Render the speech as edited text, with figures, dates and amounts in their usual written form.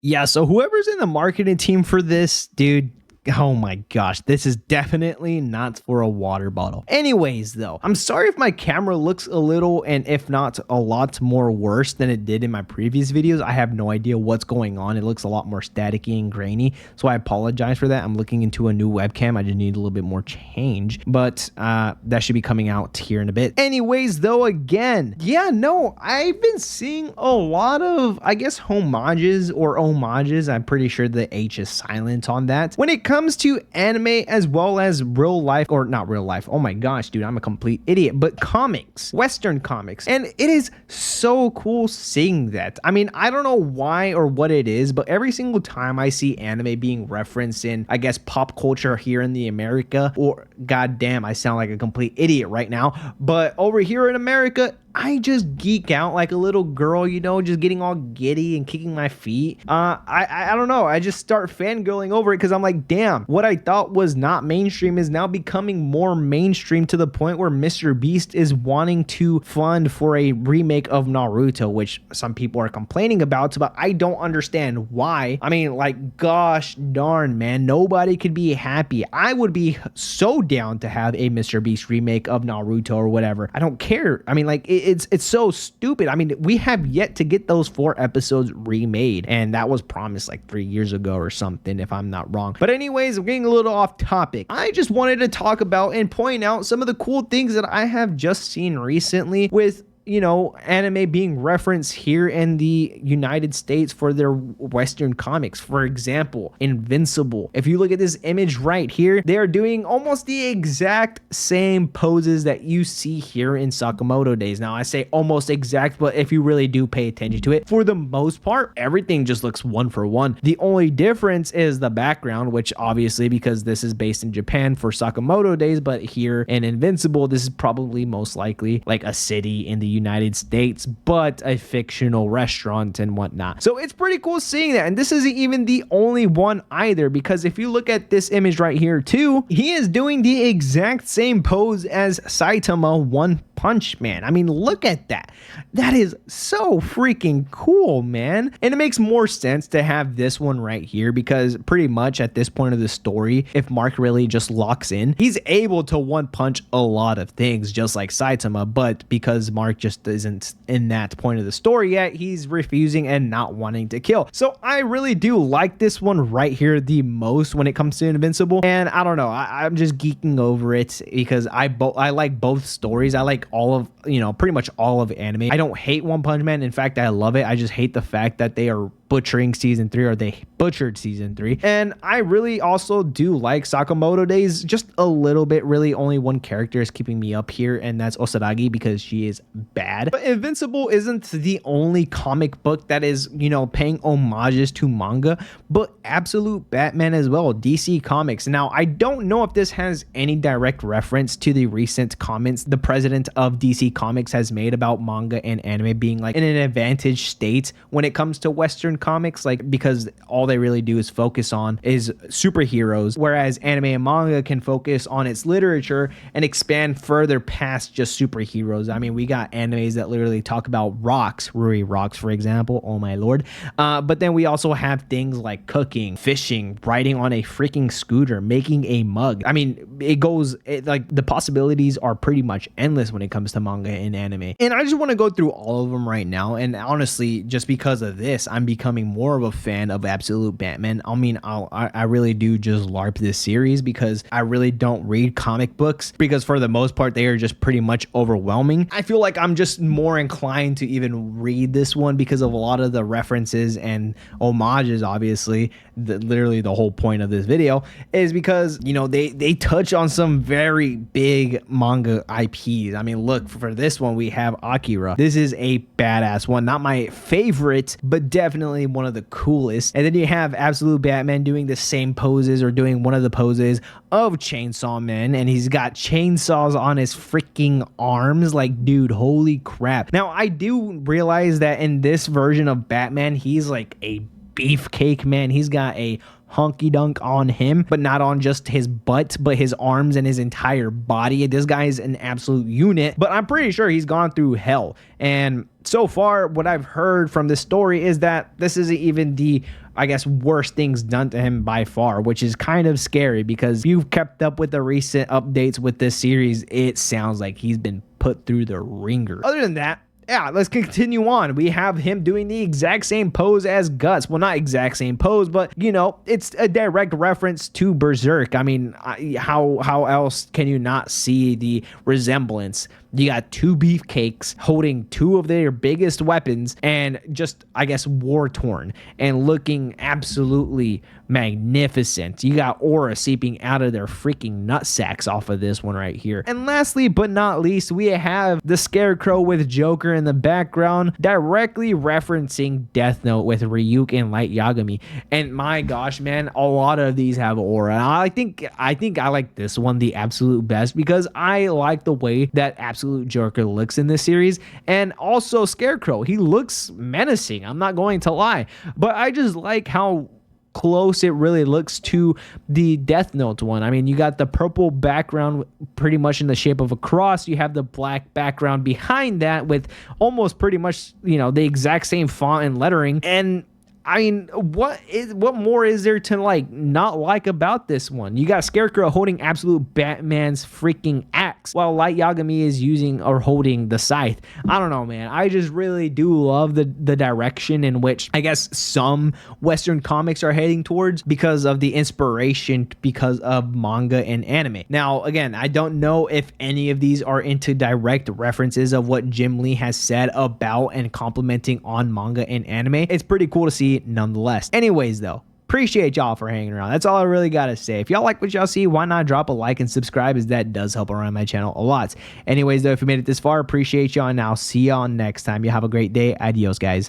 Yeah, so whoever's in the marketing team for this, dude, oh my gosh, this is definitely not for a water bottle. Anyways, though, I'm sorry if my camera looks a little, and if not a lot more worse than it did in my previous videos. I have no idea what's going on. It looks a lot more staticky and grainy, so I apologize for that. I'm looking into a new webcam. I just need a little bit more change, but that should be coming out here in a bit. Anyways, though, again, yeah, no, I've been seeing a lot of, I guess, homages or homages. I'm pretty sure the H is silent on that. When it comes to anime as well as real life, or not real life, oh my gosh, dude, I'm a complete idiot, but comics, Western comics, and it is so cool seeing that. I mean, I don't know why or what it is, but every single time I see anime being referenced in, I guess, pop culture here in the America, or goddamn, I sound like a complete idiot right now, but over here in America, I just geek out like a little girl, you know, just getting all giddy and kicking my feet. I don't know. I just start fangirling over it because I'm like, damn, what I thought was not mainstream is now becoming more mainstream to the point where Mr. Beast is wanting to fund for a remake of Naruto, which some people are complaining about, but I don't understand why. I mean, like, gosh darn, man, nobody could be happy. I would be so down to have a Mr. Beast remake of Naruto or whatever. I don't care. I mean, like, it's so stupid. I mean, we have yet to get those 4 episodes remade, and that was promised like 3 years ago or something, if I'm not wrong. But anyways, I'm getting a little off topic. I just wanted to talk about and point out some of the cool things that I have just seen recently with, you know, anime being referenced here in the United States for their Western comics. For example, Invincible. If you look at this image right here, they're doing almost the exact same poses that you see here in Sakamoto Days. Now, I say almost exact, but if you really do pay attention to it, for the most part, everything just looks one for one. The only difference is the background, which obviously, because this is based in Japan for Sakamoto Days, but here in Invincible, this is probably most likely like a city in the United States, but a fictional restaurant and whatnot. So it's pretty cool seeing that. And this isn't even the only one either, because if you look at this image right here too, he is doing the exact same pose as Saitama One Punch Man. I mean, look at that. That is so freaking cool, man. And it makes more sense to have this one right here, because pretty much at this point of the story, if Mark really just locks in, he's able to one punch a lot of things just like Saitama, but because Mark just isn't in that point of the story yet, he's refusing and not wanting to kill. So I really do like this one right here the most when it comes to Invincible. And I don't know, I'm just geeking over it because I like both stories. I like all of, you know, pretty much all of anime. I don't hate One Punch Man. In fact, I love it. I just hate the fact that they are butchering season 3, or they butchered season 3. And I really also do like Sakamoto Days just a little bit. Really only one character is keeping me up here, and that's Osaragi, because she is bad. But Invincible isn't the only comic book that is, you know, paying homages to manga, but Absolute Batman as well, DC Comics. Now, I don't know if this has any direct reference to the recent comments the president of DC Comics has made about manga and anime being like in an advantaged state when it comes to Western comics, like, because all they really do is focus on is superheroes, whereas anime and manga can focus on its literature and expand further past just superheroes. I mean, we got animes that literally talk about rocks, Ruri rocks, for example, oh my lord, but then we also have things like cooking, fishing, riding on a freaking scooter, making a mug. I mean, like, the possibilities are pretty much endless when it comes to manga and anime. And I just want to go through all of them right now, and honestly, just because of this, I'm becoming more of a fan of Absolute Batman. I mean, I really do just LARP this series because I really don't read comic books, because for the most part they are just pretty much overwhelming. I feel like I'm just more inclined to even read this one because of a lot of the references and homages. Obviously, literally the whole point of this video is because, you know, they touch on some very big manga IPs. I mean, look, for this one we have Akira. This is a badass one, not my favorite, but definitely one of the coolest. And then you have Absolute Batman doing the same poses, or doing one of the poses of Chainsaw Man, and he's got chainsaws on his freaking arms. Like, dude, holy crap. Now, I do realize that in this version of Batman, he's like a beefcake, man. He's got a honky dunk on him, but not on just his butt, but his arms and his entire body. This guy is an absolute unit, but I'm pretty sure he's gone through hell. And so far, what I've heard from this story is that this isn't even the I guess, worst things done to him by far, which is kind of scary because if you've kept up with the recent updates with this series, it sounds like he's been put through the ringer. Other than that, yeah, let's continue on. We have him doing the exact same pose as Guts. Well, not exact same pose, but, you know, it's a direct reference to Berserk. I mean, how else can you not see the resemblance? You got two beefcakes holding two of their biggest weapons and just, I guess, war-torn and looking absolutely magnificent. You got aura seeping out of their freaking nutsacks off of this one right here. And lastly, but not least, we have the Scarecrow with Joker in the background, directly referencing Death Note with Ryuk and Light Yagami. And my gosh, man, a lot of these have aura. I think I like this one the absolute best because I like the way that absolute Joker looks in this series, and also Scarecrow. He looks menacing, I'm not going to lie, but I just like how close it really looks to the Death Note one. I mean, you got the purple background pretty much in the shape of a cross. You have the black background behind that with almost pretty much, you know, the exact same font and lettering. And I mean, what more is there to like not like about this one? You got Scarecrow holding absolute Batman's freaking axe while Light Yagami is using or holding the scythe. I don't know, man. I just really do love the direction in which I guess some Western comics are heading towards because of the inspiration because of manga and anime. Now, again, I don't know if any of these are into direct references of what Jim Lee has said about and complimenting on manga and anime. It's pretty cool to see nonetheless. Anyways, though, appreciate y'all for hanging around. That's all I really gotta say. If y'all like what y'all see, why not drop a like and subscribe, as that does help around my channel a lot. Anyways, though, if you made it this far, appreciate y'all, and I'll see y'all next time. You have a great day. Adios, guys.